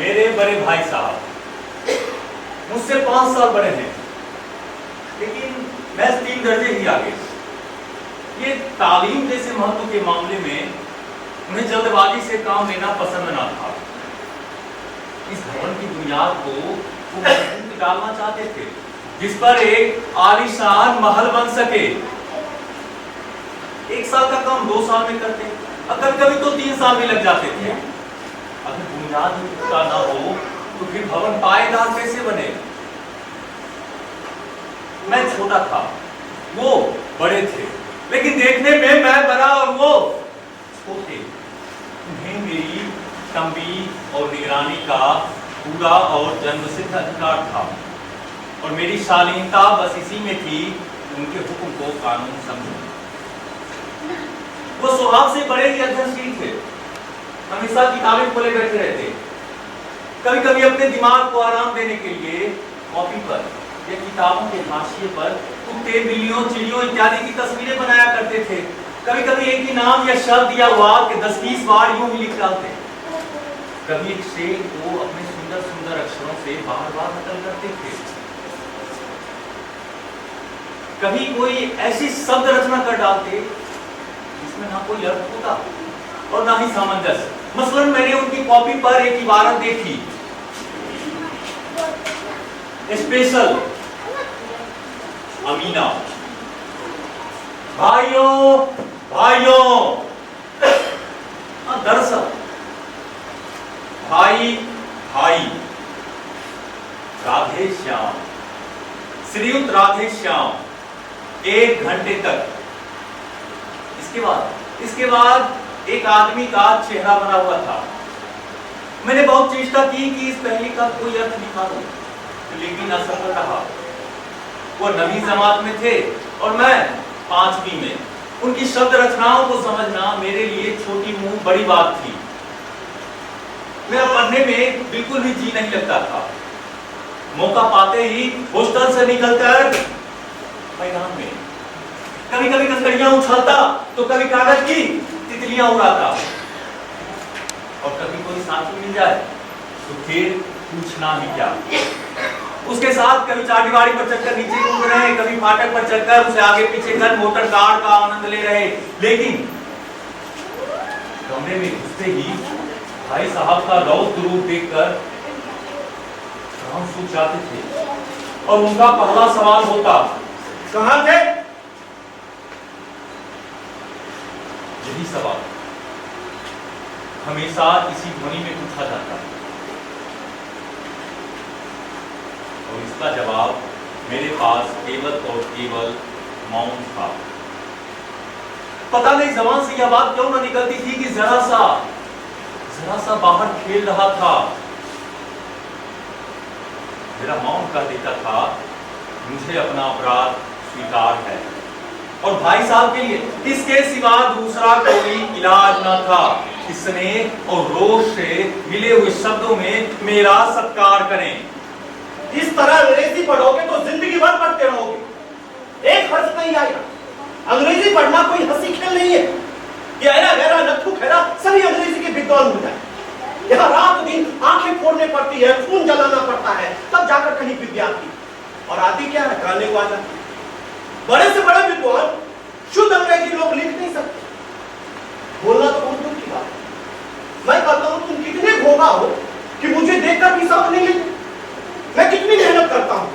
मेरे बड़े भाई साहब मुझसे 5 साल बड़े हैं, लेकिन मैं 3 दर्जे ही आगे। ये तालीम जैसे महत्व के मामले में उन्हें जल्दबाजी से काम लेना पसंद न था। इस भवन की बुनियाद को वो मजबूत डालना चाहते थे, जिस पर एक आलीशान महल बन सके। 1 साल का काम 2 साल में करते, कभी कभी तो 3 साल भी लग जाते थे। अगर बुनियाद ही पुख्ता ना हो तो फिर भवन पायेदार कैसे बने? मैं छोटा था, वो बड़े थे, लेकिन देखने में मैं बड़ा और वो छोटे। उन्हें मेरी तंबीह और निगरानी का पूरा और जन्मसिद्ध अधिकार था, और मेरी शालीनता बस इसी में थी उनके हुक्म को कानून समझूं। वो स्वभाव से बड़े ही अध्ययनशील थे, हमेशा किताबें खोले बैठे रहते। कभी कभी अपने दिमाग को आराम देने के लिए कॉपी पर या किताबों के हाशिए पर कुत्ते, बिल्लियों, चिड़ियों इत्यादि की तस्वीरें बनाया करते थे। कभी कभी एक ही नाम या शब्द या वाक्य 10-20 बार यूं ही लिख डालते। कभी एक शेर को अपने सुंदर सुंदर अक्षरों से बार बार नकल करते थे। कभी कोई ऐसी शब्द रचना कर डालते जिसमें ना कोई अर्थ होता और ना ही सामंजस्य। मसलन मैंने उनकी कॉपी पर एक इबारत देखी, स्पेशल अमीना। भाइयों भाइयों, दरअसल भाई भाई, राधे श्याम, श्रीयुत राधे श्याम, 1 घंटे तक। इसके बाद एक आदमी का चेहरा बना हुआ था। मैंने बहुत चेष्टा की कि इस पहली का कोई अर्थ निकालूं, लेकिन असफल रहा। वो 9वीं जमात में थे और मैं 5वीं में। उनकी शब्द रचनाओं को समझना मेरे लिए छोटी मुंह बड़ी बात थी। मेरा पढ़ने में बिल्कुल भी जी नहीं लगता था। मौका पाते ही हॉस्टल से निकलकर मैदान में कभी कभी कंकड़ियां उछालता तो कभी कागज की तितलियां उड़ाता, और कभी कोई साथी मिल जाए तो फिर पूछना ही क्या। उसके साथ कभी चारदीवारी पर चढ़कर नीचे कूद रहे, कभी फाटक पर चढ़कर उसे आगे पीछे कर मोटर कार का आनंद ले रहे। लेकिन कमरे में घुसते ही भाई साहब का रौद्र रूप देखकर काम सूख जाते थे, और उनका पहला सवाल होता, कहां थे? यही सवाल हमेशा इसी ध्वनि में पूछा जाता, और इसका जवाब मेरे पास केवल और केवल मौन था। पता नहीं जबान से यह बात क्यों न निकलती थी कि जरा सा बाहर खेल रहा था। मेरा मौन कह देता था, मुझे अपना अपराध स्वीकार है, और भाई साहब के लिए इसके सिवा दूसरा कोई इलाज न था। स्नेह और रोष से मिले हुए शब्दों में मेरा सत्कार करें। इस तरह अंग्रेजी पढ़ोगे तो जिंदगी भर पढ़ते रहोगे, एक हर्ष नहीं आएगा। अंग्रेजी पढ़ना कोई हंसी खेल नहीं है। ये ऐरा गहरा नत्थु खैरा सभी अंग्रेजी के विद्वान हो जाए। यहाँ रात दिन आंखें फोड़ने पड़ती है, खून जलाना पड़ता है, तब जाकर कहीं विद्या आती। और आती क्या है? गाने वाला। बड़े से बड़े विद्वान शुद्ध अंग्रेजी लोग लिख नहीं सकते। बोलना तो बहुत दुख की बात है। मैं कहता हूं तुम कितने भोगा हो कि मुझे देखकर भी सबक नहीं लेते। मैं कितनी मेहनत करता हूं,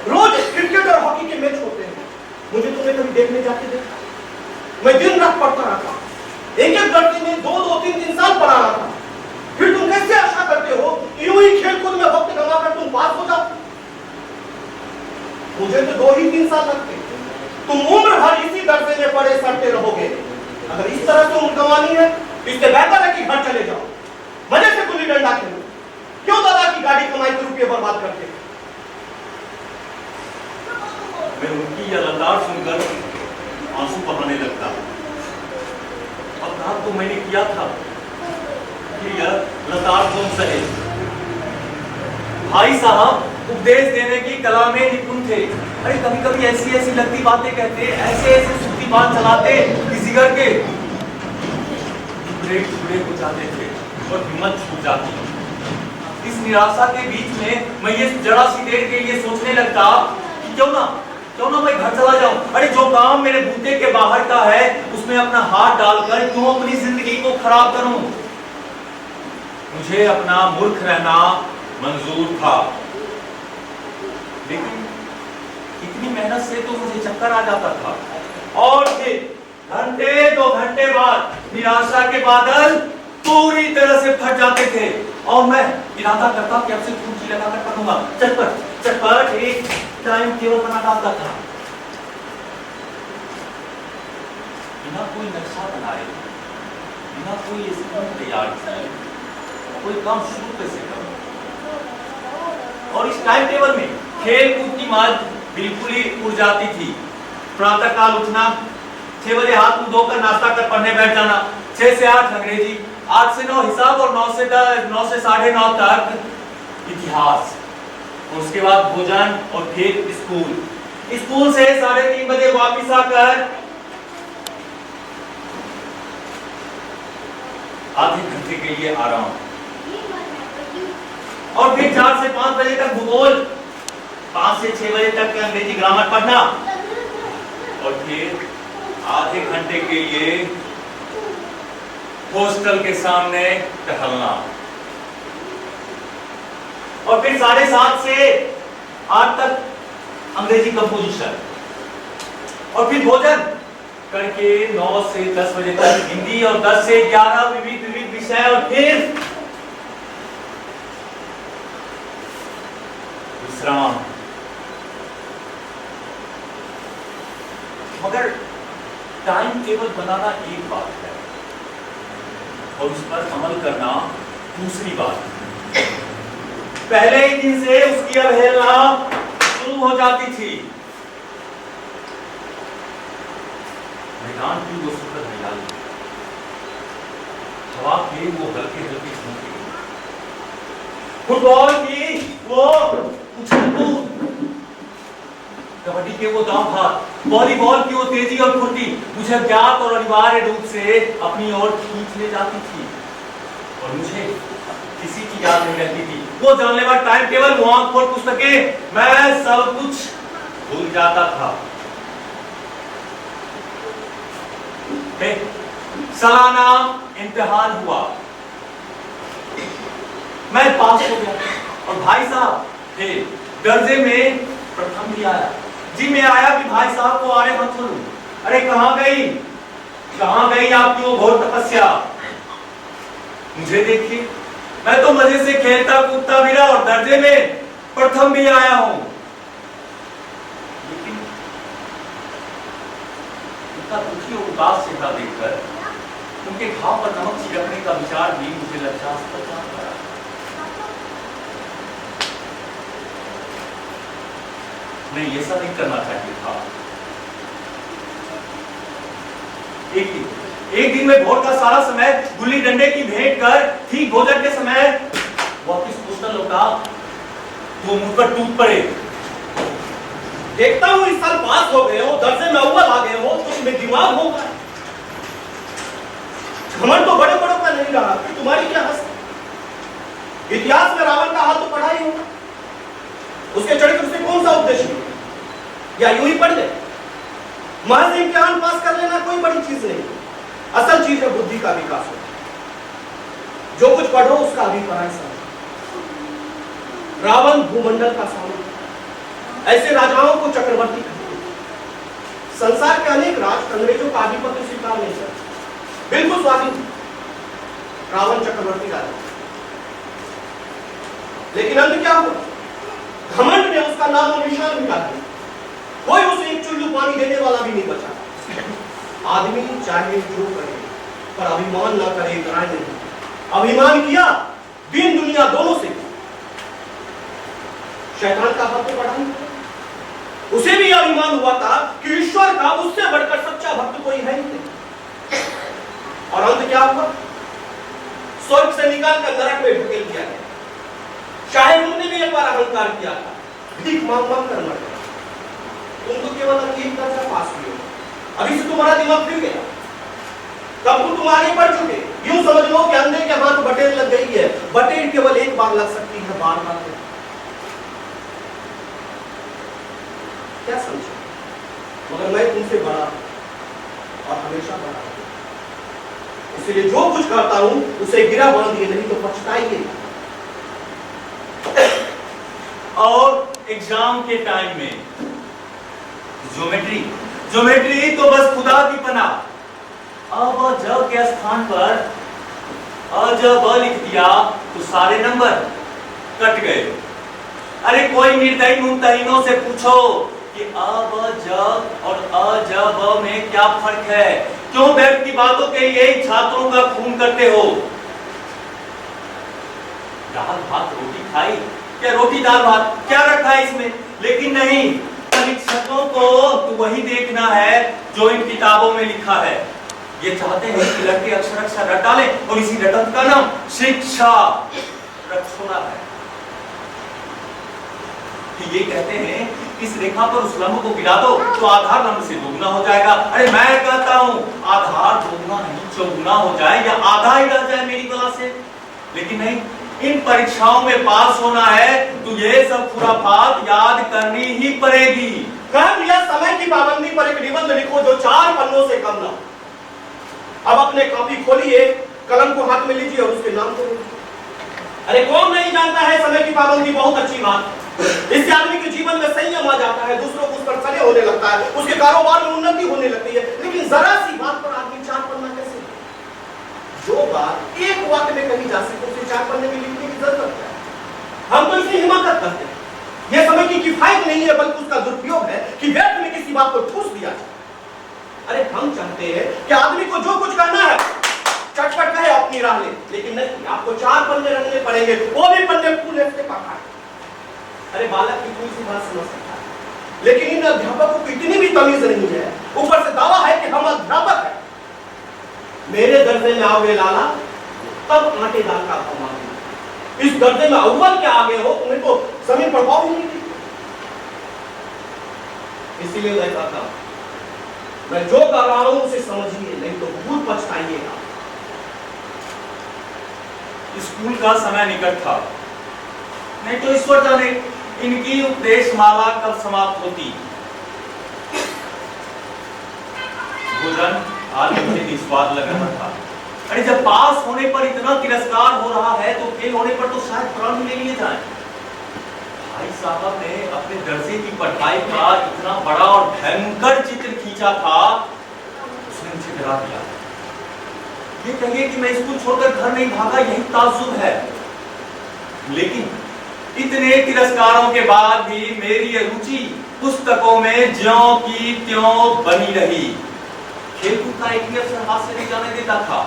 रोज क्रिकेट और हॉकी के मैच होते हैं, मुझे तुमने कभी देखने जाके देखा? मैं दिन रात पढ़ता रहा, एक गणित में 2-2, 3-3 साल पढ़ा रहा था। फिर तुम कैसे आशा करते हो यूं ही खेलकूद में वक्त गंवाकर तुम पास हो जाओ? मुझे तो 2 ही 3 साल लगते। तुम उम्र भर इसी दर्जे में पड़े सड़ते रहोगे। अगर इस तरह से उम्र गंवानी है, इससे बेहतर है कि घर चले जाओ, मजे से गुल्ली डंडा खेलो। क्यों दादा की गाड़ी कमाई के रुपये बर्बाद करते? मैं उनकी यह लताड़ सुनकर आंसू बहाने लगता। अपराध तो मैंने किया था, यह लताड़ कौन सहे? भाई साहब उपदेश देने की कला में निपुण थे। अरे कभी कभी ऐसी लगती बातें कहते, ऐसे सूती बात चलाते कि जिगर के टुकड़े हो जाते थे और हिम्मत छूट जाती। इस निराशा के बीच में मैं ये जरा सी देर के लिए सोचने लगता कि क्यों ना मैं घर चला जाऊं। अरे जो काम मेरे बूते के बाहर का है उसमें अपना हाथ डालकर क्यों अपनी जिंदगी को खराब करूं। मुझे अपना मूर्ख रहना मंजूर था, लेकिन इतनी मेहनत से तो मुझे चक्कर आ जाता था और फिर घंटे 2 घंटे बाद निराशा के बादल पूरी तरह से फट जाते थे और मैं इरादा करता कि अब से कुंजी लगा कर पढ़ूंगा। चटपट एक टाइम टेबल बना डालता था, बिना कोई नक्शा बनाए, बिना कोई स्कीम तैयार किए, कोई काम शुरू कैसे करूं। और इस टाइम टेबल में खेल कूद की मौज बिल्कुल ही उड़ जाती थी। प्रातः काल उठना, 6 बजे हाथ मुंह धोकर नाश्ता कर पढ़ने बैठ जाना, 6 से 8 अंग्रेजी, 8 से 9 हिसाब और 9 से 9:30 तक इतिहास। उसके बाद भोजन और फिर स्कूल से 3:30 बजे वापिस आकर आधे घंटे के लिए आराम और फिर 4 से 5 बजे तक भूगोल, 5 से 6 बजे तक अंग्रेजी ग्रामर पढ़ना और फिर आधे घंटे के लिए हॉस्टल के सामने टहलना और फिर 7:30 से 8 तक अंग्रेजी कंपोजिशन और फिर भोजन करके 9 से 10 बजे तक हिंदी और 10 से 11 विविध विषय और फिर विश्राम। मगर टाइम टेबल बनाना एक बात है और उस पर अमल करना दूसरी बात। पहले ही दिन से उसकी अवहेलना शुरू हो जाती थी। मैदान की वो सुखद हरियाली, हवा के वो हल्के हल्के झोंके, फुटबॉल की वो उछल कूद, कबड्डी के वो दांव भाग, वॉलीबॉल की वो तेजी और फुर्ती मुझे ज्ञात और अनिवार्य रूप से अपनी ओर खींच ले जाती थी और मुझे किसी की याद नहीं रहती थी। वो जानलेवा टाइम टेबल, वो आंख खोल पुस्तकें, मैं सब कुछ भूल जाता था। सालाना इम्तिहान हुआ, मैं पास हो गया और भाई साहब फेल। दर्जे में प्रथम भी आया। जी मैं आया कि भाई साहब को आने मत छोड़ू। अरे कहां गई आपकी वो घोर तपस्या। मुझे देखिए, मैं तो मजे से खेलता कूदता भी रहा और दर्जे में प्रथम भी आया हूं, लेकिन उनका दुखी और उदास चेहरा देखकर उनके घाव पर नमक छिड़कने का विचार भी मुझे लज्जास्पद जान पड़ा। नहीं, ऐसा नहीं करना चाहिए था। एक दिन में भोर का सारा समय गुल्ली डंडे की भेंट कर ठीक भोजन के समय वापिस हॉस्टल लौटा तो मुझ पर टूट पड़े। देखता हूँ इस साल पास हो गए हो, दर्जे में अव्वल आ गए हो, तो तुम्हें दिमाग होगा। घमंड तो बड़े बड़ों का नहीं रहा, तुम्हारी क्या हस्ती। इतिहास में रावण का हाथ तो पढ़ा ही होगा, उसके चरित्र से कौन सा उद्देश्य या यूं ही पढ़ ले। महज इम्तिहान पास कर लेना कोई बड़ी चीज नहीं, असल चीज है बुद्धि का विकास हो। जो कुछ पढ़ो उसका अभिप्राय समझो। रावण भूमंडल का स्वामी, ऐसे राजाओं को चक्रवर्ती कहते हैं। संसार के अनेक राज अंग्रेजों का आधिपत्य स्वीकार नहीं करते, बिल्कुल स्वाधीन। रावण चक्रवर्ती राजा, लेकिन अंत क्या हुआ? घमंड ने उसका नाम और निशान मिटा दिया। कोई उसे एक चुल्लू पानी देने वाला भी नहीं बचा। आदमी चाहे जो करे पर अभिमान ना करे, इतना नहीं। अभिमान किया दीन दुनिया दोनों से, शैतान का हाथ तो बढ़ा नहीं। उसे भी अभिमान हुआ था कि ईश्वर का उससे बढ़कर सच्चा भक्त कोई है ही नहीं। और अंत क्या हुआ? स्वर्ग से निकालकर नरक में ढकेल दिया गया। शायद उन्होंने भी एक बार अहंकार किया था, भीख मांग मांग कर मर गया। तुम तो केवल अंतिम दर्जा पास हुए हो, अभी से तुम्हारा दिमाग फिर गया। तब तुम आगे बढ़ चुके, यूं समझ लो कि अंधे के हाथ बटेर लग गई है। बटेर केवल एक बार लग सकती है, बार बार नहीं। क्या समझो? मगर मैं तुमसे बड़ा और हमेशा बड़ा हूं, इसलिए जो कुछ करता हूं उसे गिरा बांधिए, नहीं तो पछताइए। और एग्जाम के टाइम में ज्योमेट्री तो बस खुदा की पनाह। अब ज के स्थान पर अ ज ब लिख दिया तो सारे नंबर कट गए। अरे कोई निर्दयी मुमतहिनों से पूछो कि अ ब ज और अ ज ब में क्या फर्क है? क्यों व्यर्थ की बातों के लिए छात्रों का खून करते हो? दाल भात रोटी खाई, क्या रोटी दाल भात क्या रखा है इसमें? लेकिन नहीं, परीक्षकों को तो वही देखना है जो इन किताबों में लिखा है। ये चाहते हैं कि लड़के अक्षर अक्षर रट डालें और इसी रटंत का नाम शिक्षा रखोना है। ये कहते हैं इस रेखा पर उस लंब को गिरा दो तो आधार लंब से दोगुना हो जाएगा। अरे मैं कहता हूं आधार दोगुना नहीं चौगुना हो जाए या आधा ही रह जाए मेरी कला से। लेकिन नहीं, इन परीक्षाओं में पास होना है तो ये सब खुराफात याद करनी ही पड़ेगी। कह दिया समय की पाबंदी पर एक निबंध लिखो जो 4 पन्नों से कम ना। अब अपने कॉपी खोलिए, कलम को हाथ में लीजिए और उसके नाम को लिखिए। अरे कौन नहीं जानता है समय की पाबंदी बहुत अच्छी बात। इससे आदमी के जीवन में संयम आ जाता है, दूसरों को उस पर सने होने लगता है, उसके कारोबार में उन्नति होने लगती है। लेकिन जरा सी बात पर आदमी 4 पन्ना कैसे? जो बात एक वाक्य में कही जा सके उसे 4 पन्ने में लिखने की जरूरत है। हम तो इसे हिमाकत करते हैं। यह समय की किफायत नहीं है बल्कि उसका दुरुपयोग है कि व्यर्थ में किसी बात को ठूस दिया जाए। अरे हम चाहते हैं कि आदमी को जो कुछ करना है चटपट कहे अपनी राह ले, लेकिन नहीं, आपको 4 पन्ने रखने पड़ेंगे, वो भी पन्ने पूरे से पका। अरे बालक की कोई सी बात समझ सकता है, लेकिन इन अध्यापकों को इतनी भी तमीज नहीं है। ऊपर से दावा है कि हम अध्यापक हैं। मेरे दर्जे में आओगे लाला तब आटे दाल का भाव मांगेंगे। इस दर्जे में अव्वल के आगे हो तुम्हें तो जमीन पर पाओ ही नहीं। इसीलिए मैं कहता हूं, मैं जो कर रहा हूं उसे समझिए, नहीं तो बहुत पछताइएगा। स्कूल का समय निकट था, नहीं तो ईश्वर जाने इनकी उपदेश माला कब समाप्त होती। भोजन आज मुझे निस्वाद लग रहा था। अरे जब पास होने पर इतना तिरस्कार हो रहा है तो फेल होने पर तो शायद प्राण ले लिए जाए। भाई साहब ने अपने दर्जे की पढ़ाई का इतना बड़ा और भयंकर चित्र खींचा था, उसने मुझे डरा दिया। ये कहिए कि मैं स्कूल छोड़कर घर नहीं भागा, यही ताज्जुब है। लेकिन इतने तिरस्कारों के बाद भी मेरी रुचि पुस्तकों में ज्यों की त्यों बनी रही। खेलकूद का एक भी अवसर हाथ से नहीं जाने देता था।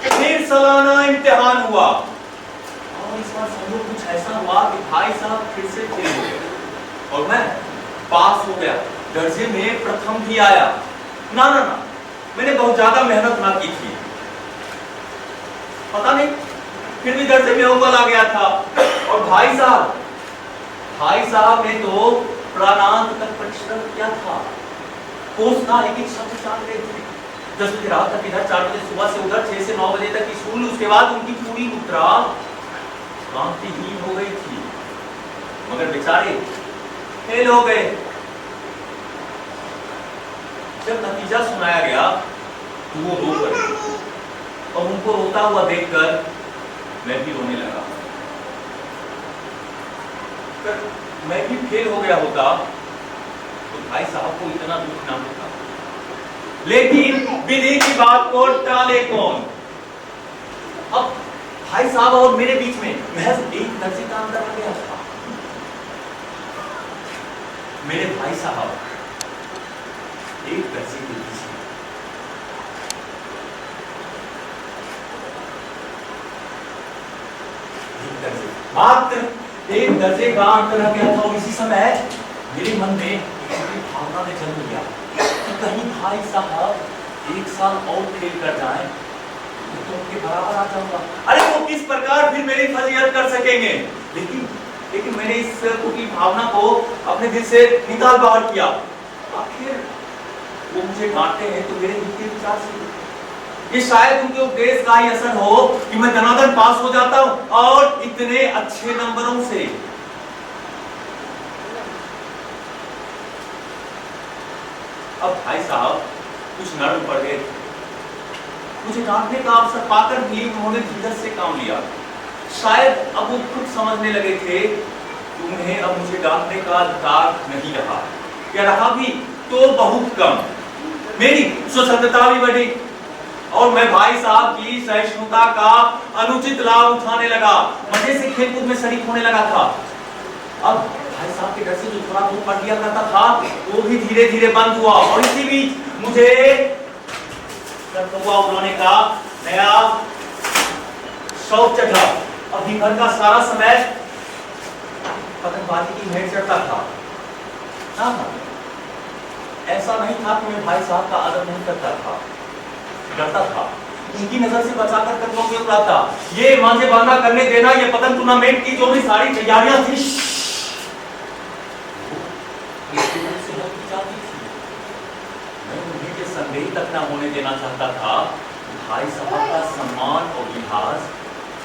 फिर सालाना इम्तिहान हुआ और इस बार समझो कुछ ऐसा हुआ कि भाई साहब फिर से फेल हो गए और मैं पास हो गया, दर्जे में प्रथम भी आया। ना ना ना, मैंने बहुत ज्यादा मेहनत ना की थी, पता नहीं फिर भी दर्जे में अव्वल आ गया था। और भाई साहब ने तो प्राणांत तक परिश्रम किया था। कोर्स था लेकिन शब्द चाल रहे थे, 10 बजे रात तक इधर, 4 बजे सुबह से उधर, 6 से 9 बजे तक स्कूल। उसके बाद उनकी पूरी मुद्रा कांतिहीन हो गई थी, मगर बेचारे फेल हो गए। जब नतीजा सुनाया गया तो वो रो पड़े और उनको रोता हुआ देखकर मैं भी रोने लगा। मैं भी फेल हो गया होता तो भाई साहब को इतना दुख ना होता। लेकिन विधि की बात को टाले कौन? अब भाई साहब और मेरे बीच में महज एक दर्जे का अंतर आ गया था। मेरे भाई साहब एक दर्जे के बीच में, मात्र एक दर्जे का अंतर आ गया था। और इसी समय मेरे मन में भावना ने जन्म लिया कि कहीं भाई साहब 1 साल और फेल कर जाएं तो उनके बराबर आ जाऊंगा। अरे वो किस प्रकार फिर मेरी फजीयत कर सकेंगे? लेकिन मैंने इस कुटिल भावना को अपने दिल से निकाल बाहर किया। आखिर वो मुझे डांटते हैं तो मेरे दिल के विचार से कि शायद उनके उपदेश का ही असर हो कि मैं दनादन पास हो जाता हूं और इतने अच्छे नंबरों से। अब भाई साहब कुछ नर्म पड़ गए, मुझे डांटने का अवसर पाकर भी उन्होंने धीरज से काम लिया। शायद अब वो खुद समझने लगे थे कि उन्हें अब मुझे डांटने का अधिकार नहीं रहा, या रहा भी तो बहुत कम। मेरी स्वतंत्रता भी बढ़ी और मैं भाई साहब की सहिष्णुता का अनुचित लाभ उठाने लगा, मजे से खेलकूद में शरीक होने लगा था। अब भाई साहब के घर से जो थोड़ा बहुत पढ़ लिया करता था वो भी धीरे धीरे बंद हुआ, और इसी बीच मुझे हुआ उन्होंने का नया शौक चढ़ा। अभी घर का सारा समय पतंगबाजी की भेंट चढ़ता था। ना, ऐसा नहीं था कि मैं भाई साहब का आदर नहीं करता था, डरता था, उनकी नजर से बचाकर कदमों में उड़ाता। ये मांझे बांधा करने देना, ये पतंग टूर्नामेंट की जो भी सारी तैयारियां थी मैं उन्हें ये संदेह तक न होने देना चाहता था भाई साहब का सम्मान और लिहाज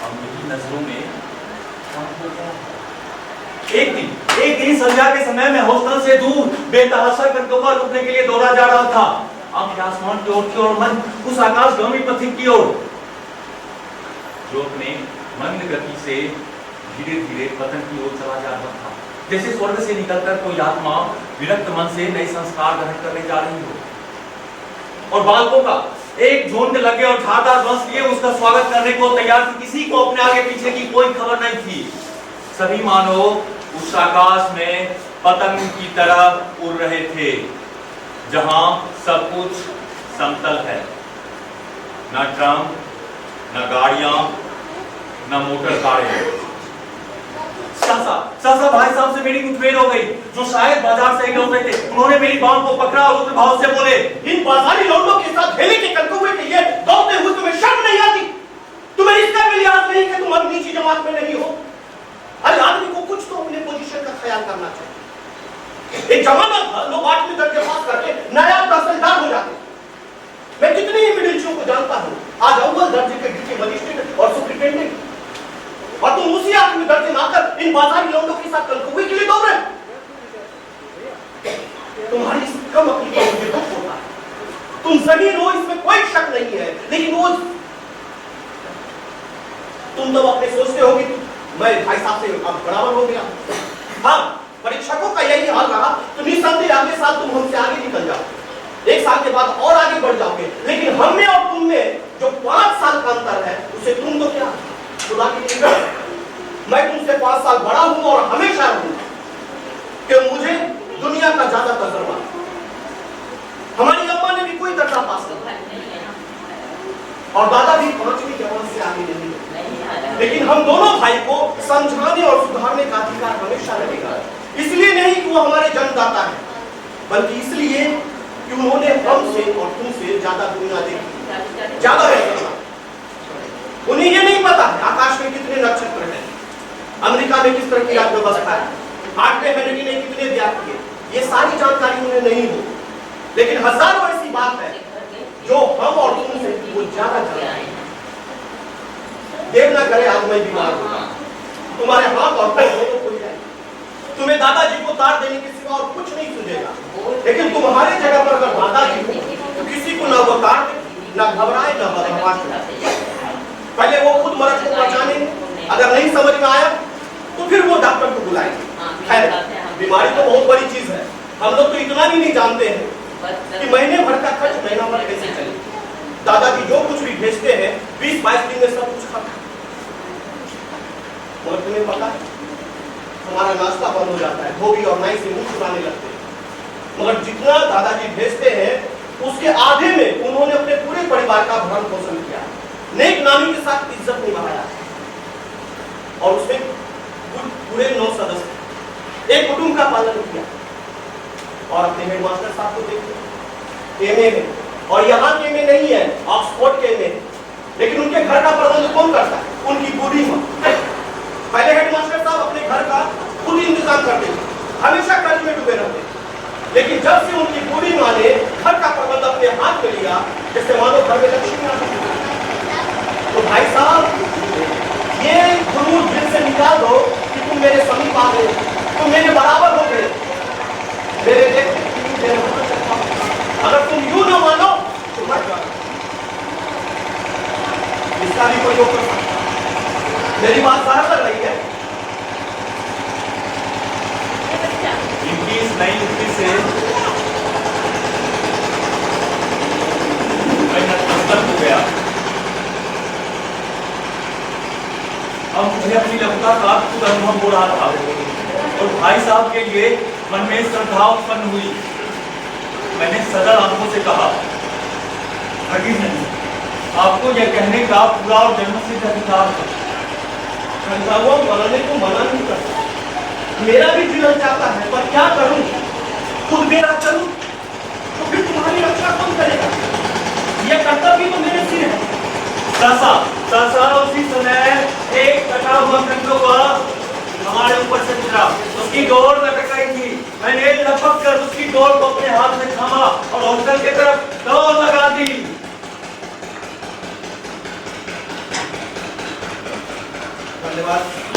अब मेरी नजरों में कम हो गया। एक दिन संध्या के समय में हॉस्टल से दूर बेतहाशा कंटोका लूटने के लिए दौड़ा जा रहा था। आंखें आसमान की ओर थी और मन उस आकाशगामी पथिक की ओर जो अपने मंद गति से धीरे धीरे पतन की ओर चला जा रहा था, जैसे स्वर्ग से निकलकर कोई आत्मा विरक्त मन से नए संस्कार ग्रहण करने जा रही हो। और बालकों का एक झुंड लगे और झाड़दार बांस लिए उसका स्वागत करने को तैयार थी। किसी को अपने आगे पीछे की कोई खबर नहीं थी। सभी मानो उस आकाश में पतंग की तरह उड़ रहे थे जहां सब कुछ समतल है, न ट्रम, न गाड़ियां, न मोटर कारें। सहसा भाई साहब से मेरी मुठभेड़ हो गई, जो शायद बाजार से लौट रहे थे। उन्होंने मेरी बांह को पकड़ा और उग्र भाव से बोले, इन बाजारी लौंडों के साथ खेले के कंकुए के लिए दौड़ते हुए तुम्हें शर्म नहीं आती? तुम्हें इसका भी लिहाज नहीं कि तुम अब नीची जमात में नहीं हो? अरे आदमी को कुछ तो अपने पोजीशन का ख्याल करना चाहिए। एक जमाना था लोग 8वीं दर्जे पास करके नायाब तहसीलदार हो जाते। मैं कितने ही मिडिलचियों को जानता हूं आज अव्वल दर्जे के ड्यूटी मजिस्ट्रेट और सुपरिटेंडेंट, और तुम उसी 8वीं दर्जे में आकर इन बाजारी लौंडों के साथ कंकुए के लिए दौड़ रहे। तुम्हारी इस कम अकली पर मुझे दुख होता है। तुम जमीन हो, इसमें कोई शक नहीं है, लेकिन वो तुम तो अपने सोचते हो कि मैं भाई साहब से अब बराबर हो गया। हाँ, परीक्षकों का यही हाल रहा तो निसंदेह अगले साल तुम हमसे आगे निकल जाओ, 1 साल के बाद और आगे बढ़ जाओगे। लेकिन हम में और तुम में जो 5 साल का अंतर है उसे तुम तो क्या खुदा की नहीं, मैं तुमसे 5 साल बड़ा हूं और हमेशा रहूंगा कि मुझे दुनिया का ज्यादा तजुर्बा। हमारी अम्मा ने भी कोई दर्जा पास नहीं और दादा भी 5वीं जमात से आगे नहीं, लेकिन हम दोनों भाई को समझाने और सुधारने का अधिकार हमेशा रहेगा। इसलिए नहीं कि वो हमारे जन्मदाता है, बल्कि इसलिए कि उन्होंने हमसे और तुमसे ज्यादा दुनिया देखी, ज्यादा देखा। उन्हें ये नहीं पता है आकाश में कितने नक्षत्र हैं, अमेरिका में किस तरह की अर्थव्यवस्था है, 8वें महीने ने कितने व्याप्त किए, ये सारी जानकारी उन्हें नहीं हो। लेकिन हजारों ऐसी बात है जो हम और तुमसे वो ज्यादा जानते हैं। देर ना करे आज मैं बीमार होगा, तुम्हारे हाथ और पैर दोनों खुल जाए, तुम्हें दादाजी को तार देने के सिवा और कुछ नहीं सूझेगा। लेकिन तुम्हारे जगह पर अगर दादाजी हो तो किसी को ना वो तार दे, ना घबराए, ना बदमाश करे। पहले वो खुद मर्ज को पहचाने, अगर नहीं समझ में आया तो फिर वो डॉक्टर को बुलाएंगे। खैर, बीमारी तो बहुत बड़ी चीज है, हम लोग तो इतना भी नहीं जानते हैं कि महीने भर का खर्च महीना भर कैसे चले। दादाजी जो कुछ भी भेजते हैं 20-22 दिन में सब कुछ खत्म। और तुम्हें पता है हमारा नाश्ता बंद हो जाता है, धोबी और नाई से मुंह छुड़ाने लगते हैं। मगर जितना दादाजी भेजते हैं उसके आधे में उन्होंने अपने पूरे परिवार का भरण पोषण किया, नेक नामी के साथ इज्जत निभाया, और उसमें पूरे 9 सदस्य एक कुटुंब का पालन किया। और अपने हेडमास्टर साहब को देखो, एमए में, और यहाँ के में नहीं है, ऑक्सफोर्ड के में, लेकिन उनके घर का प्रबंध कौन करता है? उनकी बूढ़ी माँ। पहले हेडमास्टर साहब अपने घर का खुद इंतजाम करते थे, हमेशा कर्ज में डूबे रहते, लेकिन जब से उनकी बूढ़ी माँ ने घर का प्रबंध अपने हाथ में लिया, जैसे मानो घर में लक्ष्मी आ गई। अनुभव हो रहा था और भाई साहब के लिए मन में श्रद्धा उत्पन्न हुई। मैंने सदर आंखों से कहा, हरगिज नहीं, आपको यह कहने का पूरा और जन्मसिद्ध अधिकार है। वो बनाने को मना नहीं करता, मेरा भी जीवन चाहता है, पर क्या करूं? खुद मेरा करूं तो फिर तुम्हारी रक्षा कौन करेगा? यह कर्तव्य तो मेरे सिर है। सहसा उसी समय एक कटा हुआ कंडोवा हमारे ऊपर से गुजरा। उसकी डोर लटक रही थी। मैंने लपक कर उसकी डोर को अपने हाथ में थामा और हॉस्टल की तरफ दौड़ लगा दी। धन्यवाद।